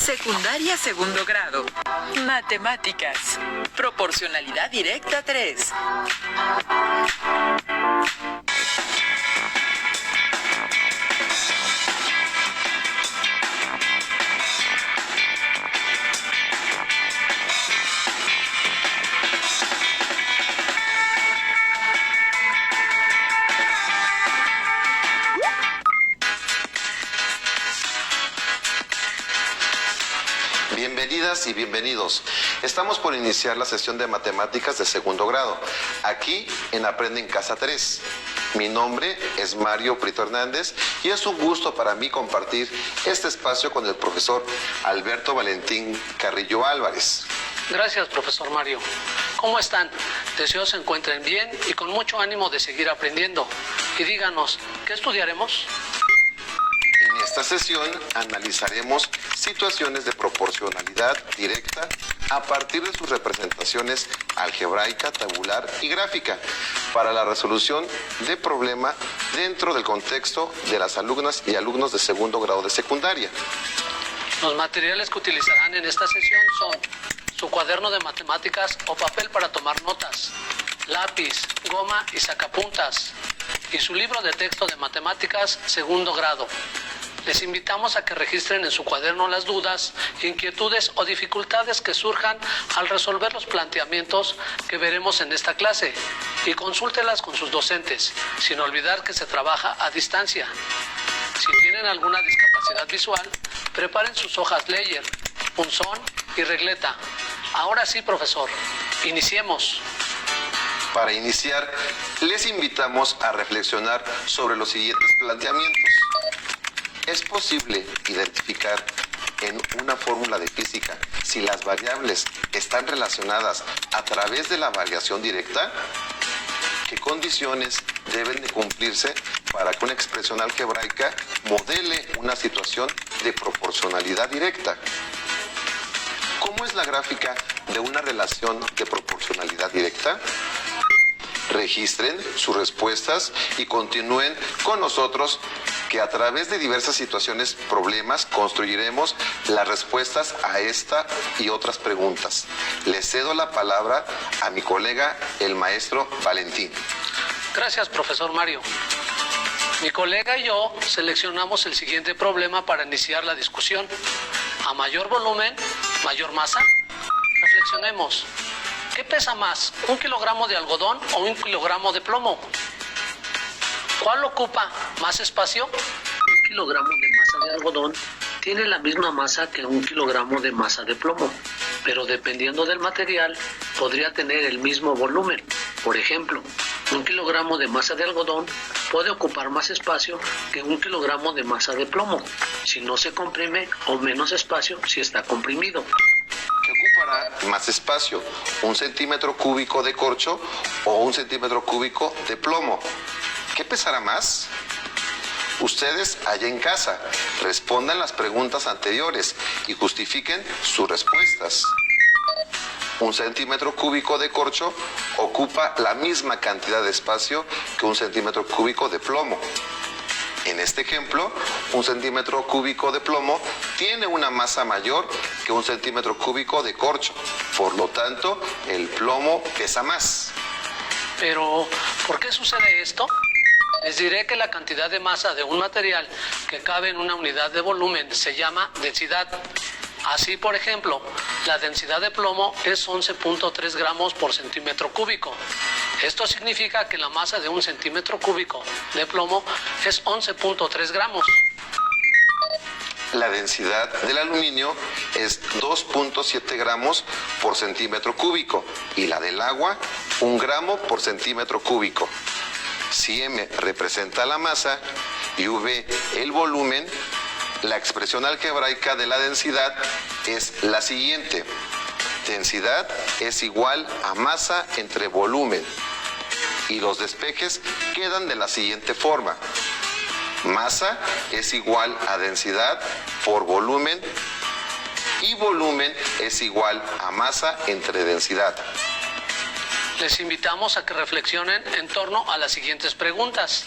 Secundaria segundo grado. Matemáticas. Proporcionalidad directa 3. Bienvenidas y bienvenidos. Estamos por iniciar la sesión de matemáticas de segundo grado, aquí en Aprende en Casa 3. Mi nombre es Mario Prieto Hernández y es un gusto para mí compartir este espacio con el profesor Alberto Valentín Carrillo Álvarez. Gracias, profesor Mario. ¿Cómo están? Deseo se encuentren bien y con mucho ánimo de seguir aprendiendo. Y díganos, ¿qué estudiaremos? En esta sesión analizaremos situaciones de proporcionalidad directa a partir de sus representaciones algebraica, tabular y gráfica para la resolución de problema dentro del contexto de las alumnas y alumnos de segundo grado de secundaria. Los materiales que utilizarán en esta sesión son su cuaderno de matemáticas o papel para tomar notas, lápiz, goma y sacapuntas, y su libro de texto de matemáticas segundo grado. Les invitamos a que registren en su cuaderno las dudas, inquietudes o dificultades que surjan al resolver los planteamientos que veremos en esta clase y consúltelas con sus docentes, sin olvidar que se trabaja a distancia. Si tienen alguna discapacidad visual, preparen sus hojas Leyer, punzón y regleta. Ahora sí, profesor, iniciemos. Para iniciar, les invitamos a reflexionar sobre los siguientes planteamientos. ¿Es posible identificar en una fórmula de física si las variables están relacionadas a través de la variación directa? ¿Qué condiciones deben de cumplirse para que una expresión algebraica modele una situación de proporcionalidad directa? ¿Cómo es la gráfica de una relación de proporcionalidad directa? Registren sus respuestas y continúen con nosotros, que a través de diversas situaciones, problemas, construiremos las respuestas a esta y otras preguntas. Le cedo la palabra a mi colega, el maestro Valentín. Gracias, profesor Mario. Mi colega y yo seleccionamos el siguiente problema para iniciar la discusión. A mayor volumen, mayor masa. Reflexionemos. ¿Qué pesa más, 1 kilogramo de algodón o 1 kilogramo de plomo? ¿Cuál ocupa más espacio? 1 kilogramo de masa de algodón tiene la misma masa que 1 kilogramo de masa de plomo, pero dependiendo del material podría tener el mismo volumen. Por ejemplo, 1 kilogramo de masa de algodón puede ocupar más espacio que 1 kilogramo de masa de plomo si no se comprime, o menos espacio si está comprimido. ¿Qué ocupará más espacio? ¿1 centímetro cúbico de corcho o 1 centímetro cúbico de plomo? ¿Qué pesará más? Ustedes allá en casa respondan las preguntas anteriores y justifiquen sus respuestas. 1 centímetro cúbico de corcho ocupa la misma cantidad de espacio que 1 centímetro cúbico de plomo. En este ejemplo, 1 centímetro cúbico de plomo tiene una masa mayor que 1 centímetro cúbico de corcho. Por lo tanto, el plomo pesa más. Pero, ¿por qué sucede esto? Les diré que la cantidad de masa de un material que cabe en una unidad de volumen se llama densidad. Así, por ejemplo, la densidad de plomo es 11.3 gramos por centímetro cúbico. Esto significa que la masa de 1 centímetro cúbico de plomo es 11.3 gramos. La densidad del aluminio es 2.7 gramos por centímetro cúbico y la del agua 1 gramo por centímetro cúbico. Si M representa la masa y V el volumen, la expresión algebraica de la densidad es la siguiente. Densidad es igual a masa entre volumen. Y los despejes quedan de la siguiente forma. Masa es igual a densidad por volumen y volumen es igual a masa entre densidad. Les invitamos a que reflexionen en torno a las siguientes preguntas.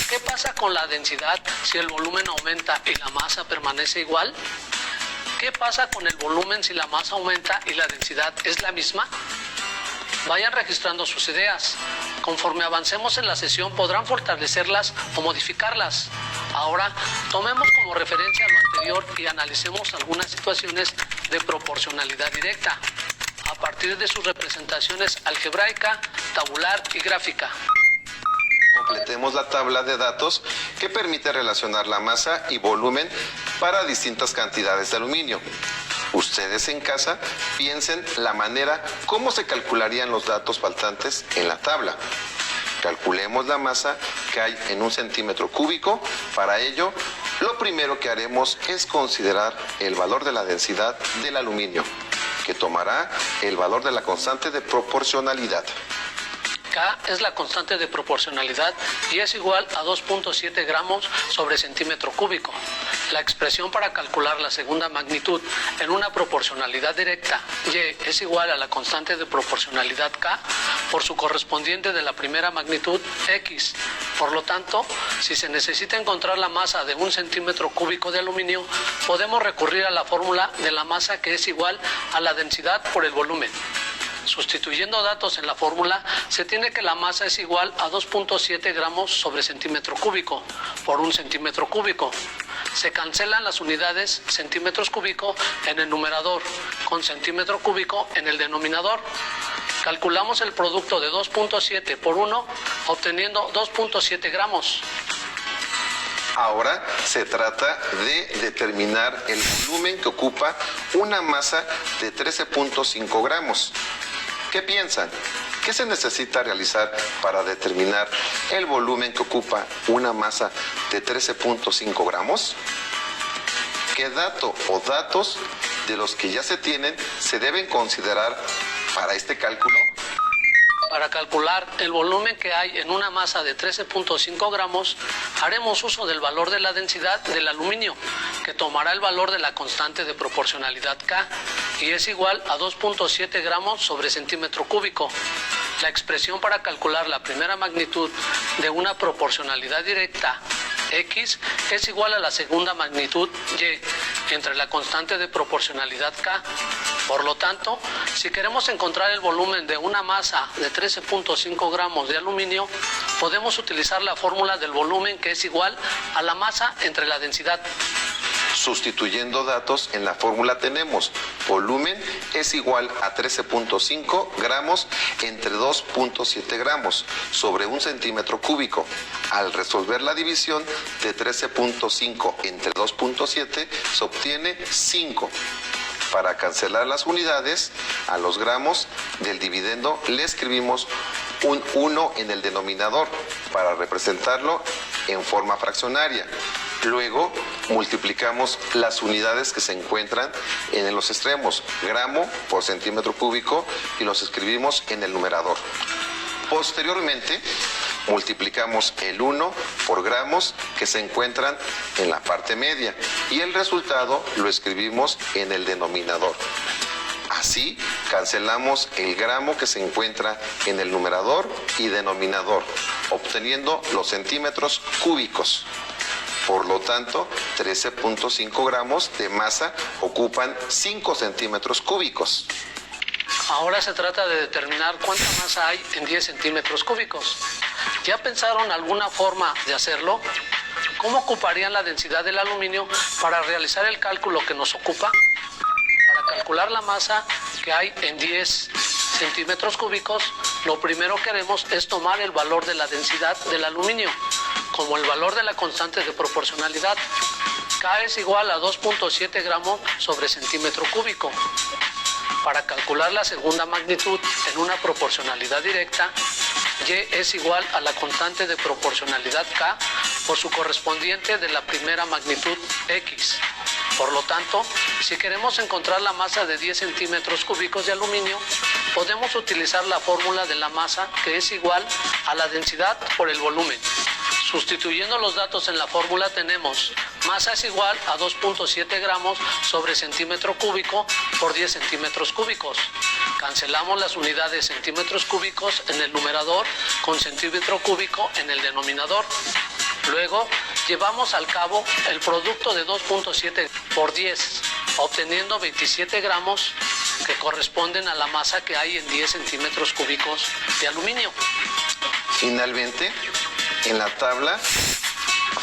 ¿Qué pasa con la densidad si el volumen aumenta y la masa permanece igual? ¿Qué pasa con el volumen si la masa aumenta y la densidad es la misma? Vayan registrando sus ideas. Conforme avancemos en la sesión podrán fortalecerlas o modificarlas. Ahora, tomemos como referencia lo anterior y analicemos algunas situaciones de proporcionalidad directa a partir de sus representaciones algebraica, tabular y gráfica. Completemos la tabla de datos que permite relacionar la masa y volumen para distintas cantidades de aluminio. Ustedes en casa piensen la manera cómo se calcularían los datos faltantes en la tabla. Calculemos la masa que hay en 1 centímetro cúbico. Para ello, lo primero que haremos es considerar el valor de la densidad del aluminio, que tomará el valor de la constante de proporcionalidad. K es la constante de proporcionalidad y es igual a 2.7 gramos sobre centímetro cúbico. La expresión para calcular la segunda magnitud en una proporcionalidad directa, Y, es igual a la constante de proporcionalidad K por su correspondiente de la primera magnitud, X. Por lo tanto, si se necesita encontrar la masa de 1 centímetro cúbico de aluminio, podemos recurrir a la fórmula de la masa, que es igual a la densidad por el volumen. Sustituyendo datos en la fórmula, se tiene que la masa es igual a 2.7 gramos sobre centímetro cúbico por 1 centímetro cúbico. Se cancelan las unidades centímetros cúbico en el numerador con centímetro cúbico en el denominador. Calculamos el producto de 2.7 por 1, obteniendo 2.7 gramos. Ahora se trata de determinar el volumen que ocupa una masa de 13.5 gramos. ¿Qué piensan? ¿Qué se necesita realizar para determinar el volumen que ocupa una masa de 13.5 gramos? ¿Qué dato o datos de los que ya se tienen se deben considerar para este cálculo? Para calcular el volumen que hay en una masa de 13.5 gramos, haremos uso del valor de la densidad del aluminio, que tomará el valor de la constante de proporcionalidad K, y es igual a 2.7 gramos sobre centímetro cúbico. La expresión para calcular la primera magnitud de una proporcionalidad directa, X, es igual a la segunda magnitud, Y, entre la constante de proporcionalidad K. Por lo tanto, si queremos encontrar el volumen de una masa de 13.5 gramos de aluminio, podemos utilizar la fórmula del volumen, que es igual a la masa entre la densidad. Sustituyendo datos en la fórmula tenemos volumen es igual a 13.5 gramos entre 2.7 gramos sobre 1 centímetro cúbico. Al resolver la división de 13.5 entre 2.7 se obtiene 5. Para cancelar las unidades a los gramos del dividendo le escribimos un 1 en el denominador para representarlo en forma fraccionaria. Luego multiplicamos las unidades que se encuentran en los extremos, gramo por centímetro cúbico, y los escribimos en el numerador. Posteriormente multiplicamos el 1 por gramos que se encuentran en la parte media y el resultado lo escribimos en el denominador. Así cancelamos el gramo que se encuentra en el numerador y denominador, obteniendo los centímetros cúbicos. Por lo tanto, 13.5 gramos de masa ocupan 5 centímetros cúbicos. Ahora se trata de determinar cuánta masa hay en 10 centímetros cúbicos. ¿Ya pensaron alguna forma de hacerlo? ¿Cómo ocuparían la densidad del aluminio para realizar el cálculo que nos ocupa? Para calcular la masa que hay en 10 centímetros cúbicos, lo primero que haremos es tomar el valor de la densidad del aluminio, como el valor de la constante de proporcionalidad. K es igual a 2.7 gramos sobre centímetro cúbico. Para calcular la segunda magnitud en una proporcionalidad directa, Y es igual a la constante de proporcionalidad K por su correspondiente de la primera magnitud, X. Por lo tanto, si queremos encontrar la masa de 10 centímetros cúbicos de aluminio, podemos utilizar la fórmula de la masa, que es igual a la densidad por el volumen. Sustituyendo los datos en la fórmula tenemos masa es igual a 2.7 gramos sobre centímetro cúbico por 10 centímetros cúbicos. Cancelamos las unidades centímetros cúbicos en el numerador con centímetro cúbico en el denominador. Luego llevamos al cabo el producto de 2.7 por 10 obteniendo 27 gramos que corresponden a la masa que hay en 10 centímetros cúbicos de aluminio. Finalmente, en la tabla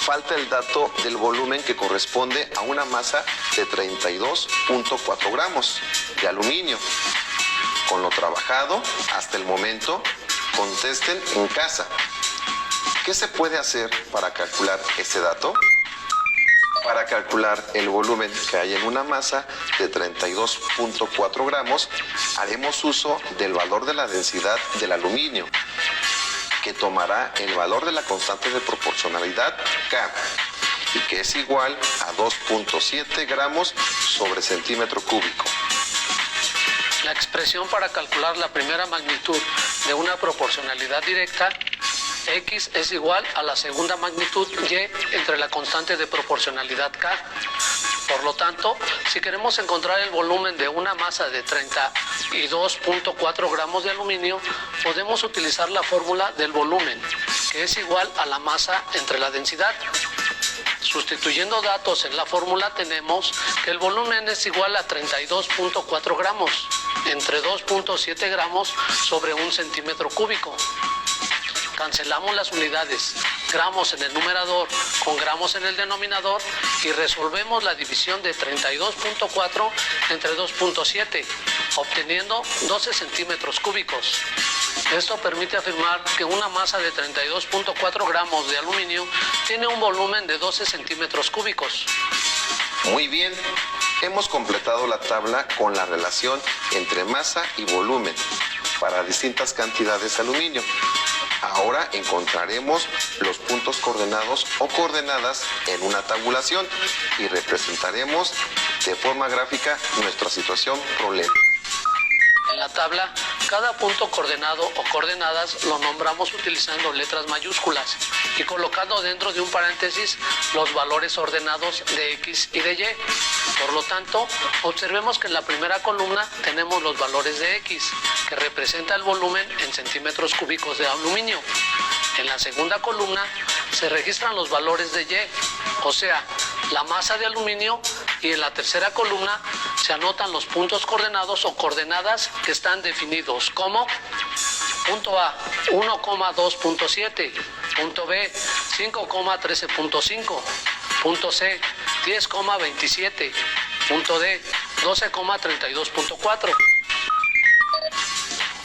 falta el dato del volumen que corresponde a una masa de 32.4 gramos de aluminio. Con lo trabajado hasta el momento, contesten en casa. ¿Qué se puede hacer para calcular ese dato? Para calcular el volumen que hay en una masa de 32.4 gramos, haremos uso del valor de la densidad del aluminio, que tomará el valor de la constante de proporcionalidad K, y que es igual a 2.7 gramos sobre centímetro cúbico. La expresión para calcular la primera magnitud de una proporcionalidad directa, X es igual a la segunda magnitud Y entre la constante de proporcionalidad K. Por lo tanto, si queremos encontrar el volumen de una masa de 32.4 gramos de aluminio, podemos utilizar la fórmula del volumen, que es igual a la masa entre la densidad. Sustituyendo datos en la fórmula, tenemos que el volumen es igual a 32.4 gramos entre 2.7 gramos sobre un centímetro cúbico. Cancelamos las unidades, gramos en el numerador con gramos en el denominador, y resolvemos la división de 32.4 entre 2.7, obteniendo 12 centímetros cúbicos. Esto permite afirmar que una masa de 32.4 gramos de aluminio tiene un volumen de 12 centímetros cúbicos. Muy bien, hemos completado la tabla con la relación entre masa y volumen para distintas cantidades de aluminio. Ahora encontraremos los puntos coordenados o coordenadas en una tabulación y representaremos de forma gráfica nuestra situación problema. En la tabla, cada punto coordenado o coordenadas lo nombramos utilizando letras mayúsculas y colocando dentro de un paréntesis los valores ordenados de X y de Y. Por lo tanto, observemos que en la primera columna tenemos los valores de X, que representa el volumen en centímetros cúbicos de aluminio. En la segunda columna se registran los valores de Y, o sea, la masa de aluminio, y en la tercera columna se anotan los puntos coordenados o coordenadas que están definidos como punto A, 1,2.7, punto B, 5,13.5, punto C, 10,27, punto D, 12,32.4.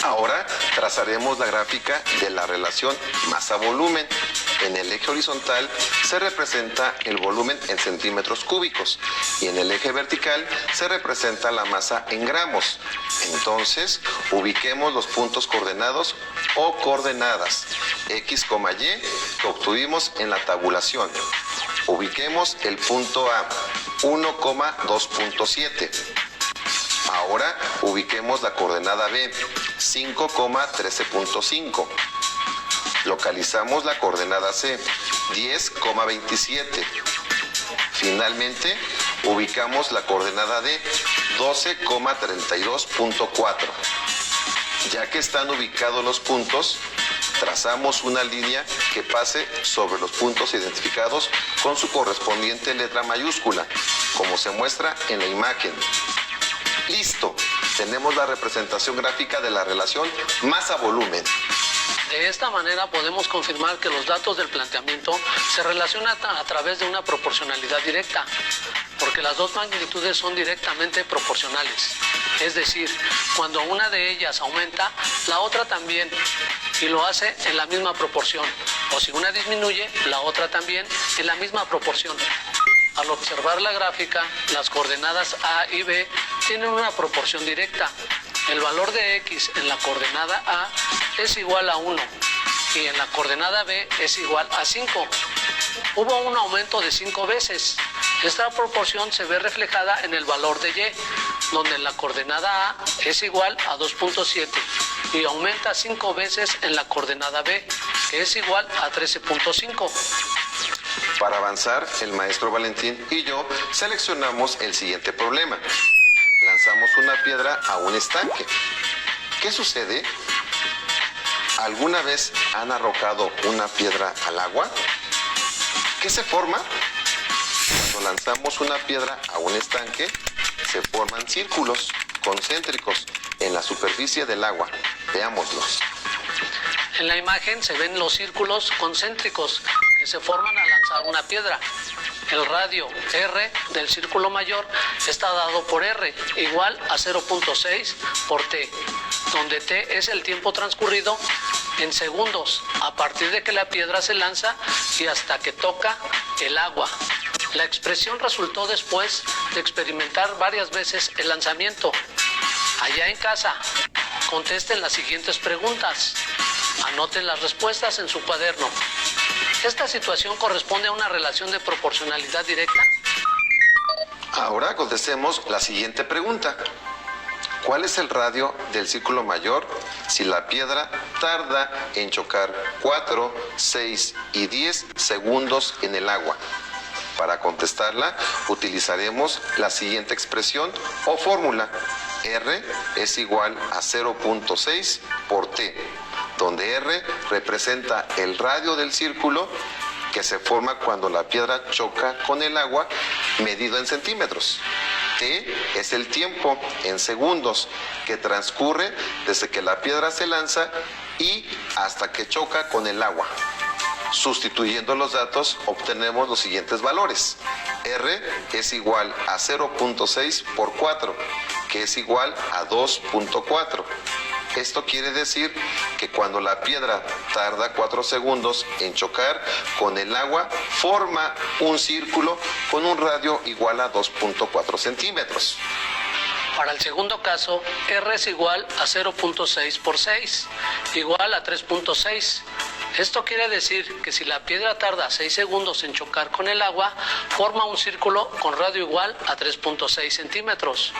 Ahora trazaremos la gráfica de la relación masa-volumen. En el eje horizontal se representa el volumen en centímetros cúbicos y en el eje vertical se representa la masa en gramos. Entonces, ubiquemos los puntos coordenados o coordenadas X, Y que obtuvimos en la tabulación. Ubiquemos el punto A, 1,2.7. Ahora ubiquemos la coordenada B, 5,13.5. Localizamos la coordenada C, 10,27. Finalmente, ubicamos la coordenada D, 12,32.4. Ya que están ubicados los puntos, trazamos una línea que pase sobre los puntos identificados con su correspondiente letra mayúscula, como se muestra en la imagen. ¡Listo! Tenemos la representación gráfica de la relación masa-volumen. De esta manera podemos confirmar que los datos del planteamiento se relacionan a través de una proporcionalidad directa, porque las dos magnitudes son directamente proporcionales. Es decir, cuando una de ellas aumenta, la otra también, y lo hace en la misma proporción. O si una disminuye, la otra también en la misma proporción. Al observar la gráfica, las coordenadas A y B tienen una proporción directa. El valor de X en la coordenada A es igual a 1 y en la coordenada B es igual a 5. Hubo un aumento de 5 veces. Esta proporción se ve reflejada en el valor de Y, donde en la coordenada A es igual a 2.7 y aumenta 5 veces en la coordenada B, que es igual a 13.5. Para avanzar, el maestro Valentín y yo seleccionamos el siguiente problema. Lanzamos una piedra a un estanque. ¿Qué sucede? ¿Alguna vez han arrojado una piedra al agua? ¿Qué se forma? Cuando lanzamos una piedra a un estanque, se forman círculos concéntricos en la superficie del agua. Veámoslos. En la imagen se ven los círculos concéntricos que se forman al lanzar una piedra. El radio R del círculo mayor está dado por R, igual a 0.6 por T, donde T es el tiempo transcurrido en segundos a partir de que la piedra se lanza y hasta que toca el agua. La expresión resultó después de experimentar varias veces el lanzamiento. Allá en casa, contesten las siguientes preguntas. Anoten las respuestas en su cuaderno. ¿Esta situación corresponde a una relación de proporcionalidad directa? Ahora contestemos la siguiente pregunta. ¿Cuál es el radio del círculo mayor si la piedra tarda en chocar 4, 6 y 10 segundos en el agua? Para contestarla, utilizaremos la siguiente expresión o fórmula. R es igual a 0.6 por T, donde R representa el radio del círculo que se forma cuando la piedra choca con el agua, medido en centímetros. T es el tiempo en segundos que transcurre desde que la piedra se lanza y hasta que choca con el agua. Sustituyendo los datos, obtenemos los siguientes valores. R es igual a 0.6 por 4, que es igual a 2.4. Esto quiere decir que cuando la piedra tarda 4 segundos en chocar con el agua, forma un círculo con un radio igual a 2.4 centímetros. Para el segundo caso, R es igual a 0.6 por 6, igual a 3.6. Esto quiere decir que si la piedra tarda 6 segundos en chocar con el agua, forma un círculo con radio igual a 3.6 centímetros.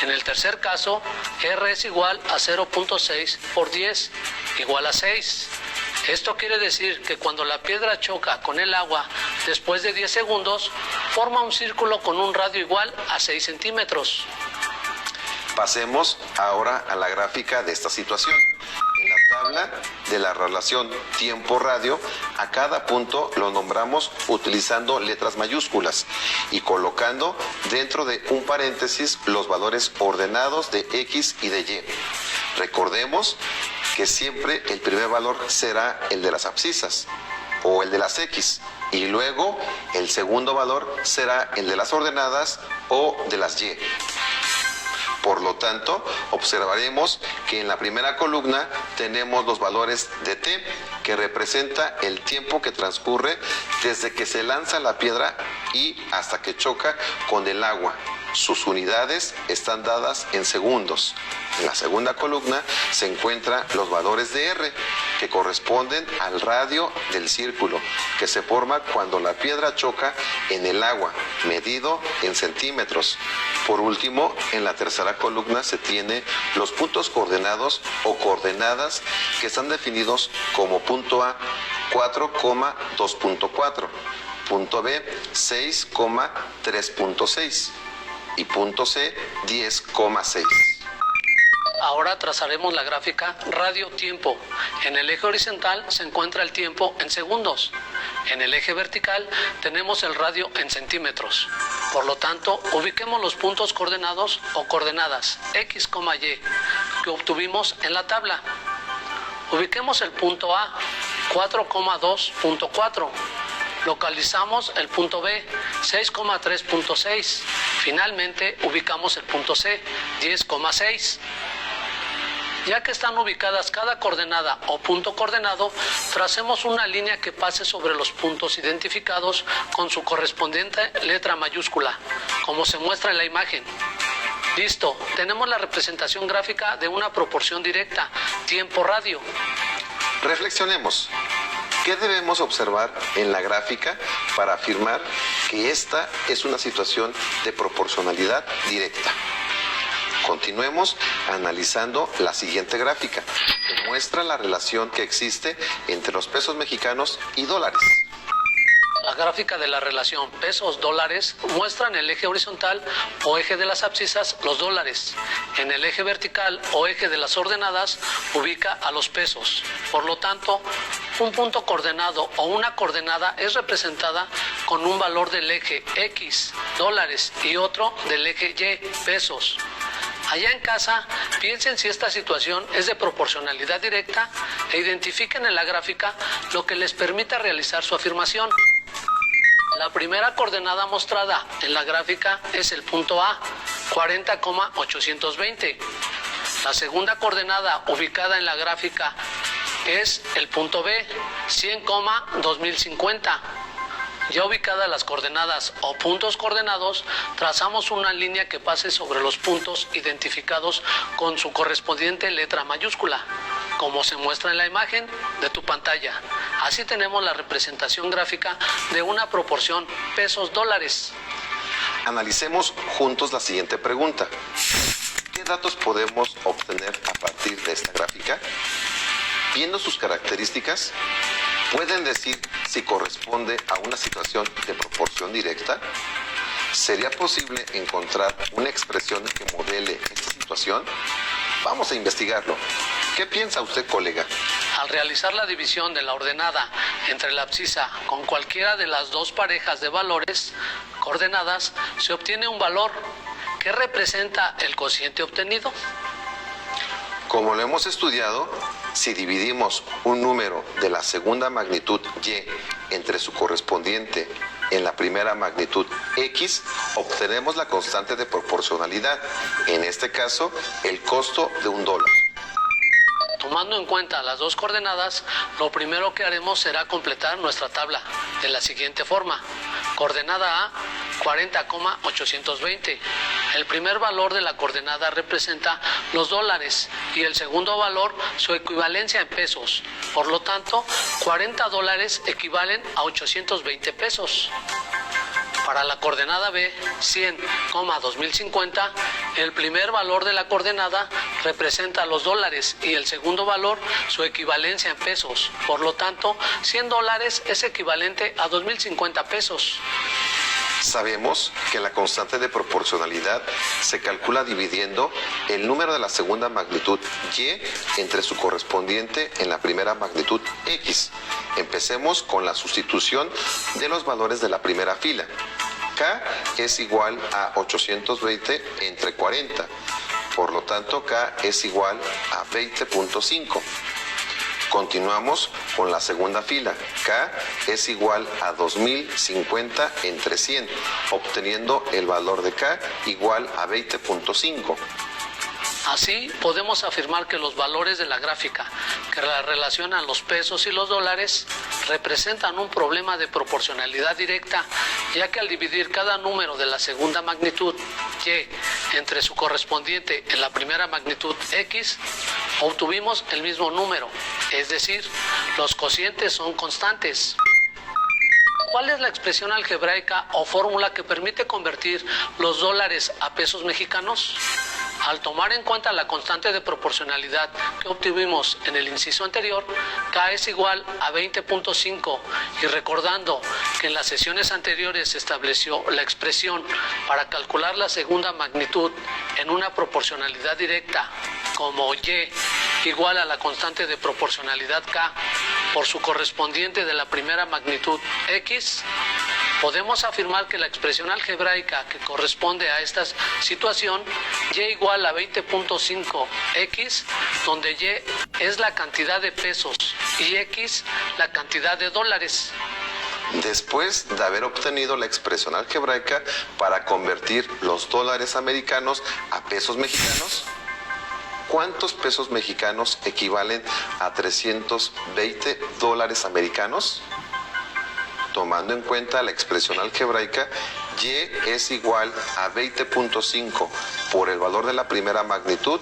En el tercer caso, R es igual a 0.6 por 10, igual a 6. Esto quiere decir que cuando la piedra choca con el agua después de 10 segundos, forma un círculo con un radio igual a 6 centímetros. Pasemos ahora a la gráfica de esta situación. En la tabla de la relación tiempo-radio, a cada punto lo nombramos utilizando letras mayúsculas y colocando dentro de un paréntesis los valores ordenados de X y de Y. Recordemos que siempre el primer valor será el de las abscisas o el de las X, y luego el segundo valor será el de las ordenadas o de las Y. Por lo tanto, observaremos que en la primera columna tenemos los valores de T, que representa el tiempo que transcurre desde que se lanza la piedra y hasta que choca con el agua. Sus unidades están dadas en segundos. En la segunda columna se encuentran los valores de R, que corresponden al radio del círculo, que se forma cuando la piedra choca en el agua, medido en centímetros. Por último, en la tercera columna se tiene los puntos coordenados o coordenadas que están definidos como punto A 4,2.4, punto B 6,3.6 y punto C 10,6. Ahora trazaremos la gráfica radio-tiempo. En el eje horizontal se encuentra el tiempo en segundos. En el eje vertical tenemos el radio en centímetros. Por lo tanto, ubiquemos los puntos coordenados o coordenadas X, Y que obtuvimos en la tabla. Ubiquemos el punto A, 4,2.4. Localizamos el punto B, 6,3.6. Finalmente, ubicamos el punto C, 10,6. Ya que están ubicadas cada coordenada o punto coordenado, tracemos una línea que pase sobre los puntos identificados con su correspondiente letra mayúscula, como se muestra en la imagen. Listo, tenemos la representación gráfica de una proporción directa, tiempo-radio. Reflexionemos. ¿Qué debemos observar en la gráfica para afirmar que esta es una situación de proporcionalidad directa? Continuemos analizando la siguiente gráfica, que muestra la relación que existe entre los pesos mexicanos y dólares. La gráfica de la relación pesos-dólares muestra en el eje horizontal o eje de las abscisas los dólares. En el eje vertical o eje de las ordenadas ubica a los pesos. Por lo tanto, un punto coordenado o una coordenada es representada con con un valor del eje X, dólares, y otro del eje Y, pesos. Allá en casa, piensen si esta situación es de proporcionalidad directa e identifiquen en la gráfica lo que les permita realizar su afirmación. La primera coordenada mostrada en la gráfica es el punto A, 40,820. La segunda coordenada ubicada en la gráfica es el punto B, 100,2050. Ya ubicadas las coordenadas o puntos coordenados, trazamos una línea que pase sobre los puntos identificados con su correspondiente letra mayúscula, como se muestra en la imagen de tu pantalla. Así tenemos la representación gráfica de una proporción pesos-dólares. Analicemos juntos la siguiente pregunta. ¿Qué datos podemos obtener a partir de esta gráfica? Viendo sus características, ¿pueden decir si corresponde a una situación de proporción directa? ¿Sería posible encontrar una expresión que modele esta situación? Vamos a investigarlo. ¿Qué piensa usted, colega? Al realizar la división de la ordenada entre la abscisa con cualquiera de las dos parejas de valores coordenadas, se obtiene un valor que representa el cociente obtenido. Como lo hemos estudiado, si dividimos un número de la segunda magnitud Y entre su correspondiente en la primera magnitud X, obtenemos la constante de proporcionalidad, en este caso, el costo de $1. Tomando en cuenta las dos coordenadas, lo primero que haremos será completar nuestra tabla de la siguiente forma. Coordenada A, 40,820. El primer valor de la coordenada representa los dólares y el segundo valor su equivalencia en pesos. Por lo tanto, $40 equivalen a 820 pesos. Para la coordenada B, 100,2050, el primer valor de la coordenada representa los dólares y el segundo valor su equivalencia en pesos. Por lo tanto, $100 es equivalente a 2050 pesos. Sabemos que la constante de proporcionalidad se calcula dividiendo el número de la segunda magnitud Y entre su correspondiente en la primera magnitud X. Empecemos con la sustitución de los valores de la primera fila. K es igual a 820 entre 40. Por lo tanto, K es igual a 20.5. Continuamos con la segunda fila. K es igual a 2050 entre 100, obteniendo el valor de K igual a 20.5. Así podemos afirmar que los valores de la gráfica que relacionan los pesos y los dólares representan un problema de proporcionalidad directa, ya que al dividir cada número de la segunda magnitud Y entre su correspondiente en la primera magnitud X, obtuvimos el mismo número, es decir, los cocientes son constantes. ¿Cuál es la expresión algebraica o fórmula que permite convertir los dólares a pesos mexicanos? Al tomar en cuenta la constante de proporcionalidad que obtuvimos en el inciso anterior, K es igual a 20.5, y recordando que en las sesiones anteriores se estableció la expresión para calcular la segunda magnitud en una proporcionalidad directa como Y igual a la constante de proporcionalidad K por su correspondiente de la primera magnitud X, podemos afirmar que la expresión algebraica que corresponde a esta situación, Y igual a 20.5x, donde Y es la cantidad de pesos y X la cantidad de dólares. Después de haber obtenido la expresión algebraica para convertir los dólares americanos a pesos mexicanos, ¿cuántos pesos mexicanos equivalen a 320 dólares americanos? Tomando en cuenta la expresión algebraica, Y es igual a 20.5 por el valor de la primera magnitud,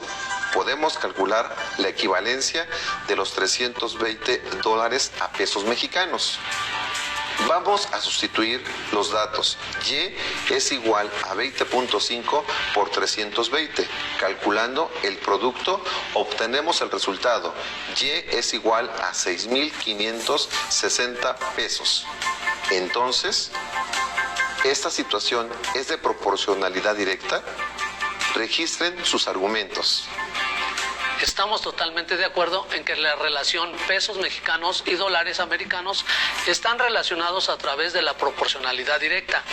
podemos calcular la equivalencia de los 320 dólares a pesos mexicanos. Vamos a sustituir los datos. Y es igual a 20.5 por 320. Calculando el producto, obtenemos el resultado. Y es igual a 6.560 pesos. Entonces, ¿esta situación es de proporcionalidad directa? Registren sus argumentos. Estamos totalmente de acuerdo en que la relación pesos mexicanos y dólares americanos están relacionados a través de la proporcionalidad directa.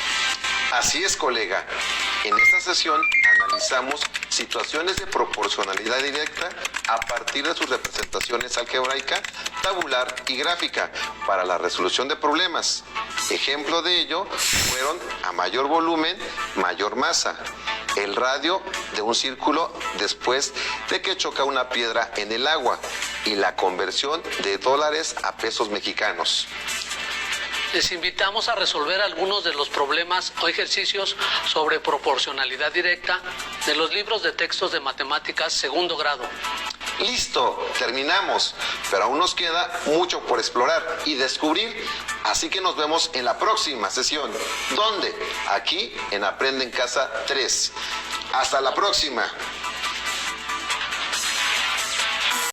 Así es, colega. En esta sesión analizamos situaciones de proporcionalidad directa a partir de sus representaciones algebraica, tabular y gráfica para la resolución de problemas. Ejemplo de ello fueron a mayor volumen, mayor masa. El radio de un círculo después de que choca una piedra en el agua y la conversión de dólares a pesos mexicanos. Les invitamos a resolver algunos de los problemas o ejercicios sobre proporcionalidad directa de los libros de textos de matemáticas segundo grado. Listo, terminamos, pero aún nos queda mucho por explorar y descubrir, así que nos vemos en la próxima sesión. ¿Dónde? Aquí en Aprende en Casa 3. Hasta la próxima.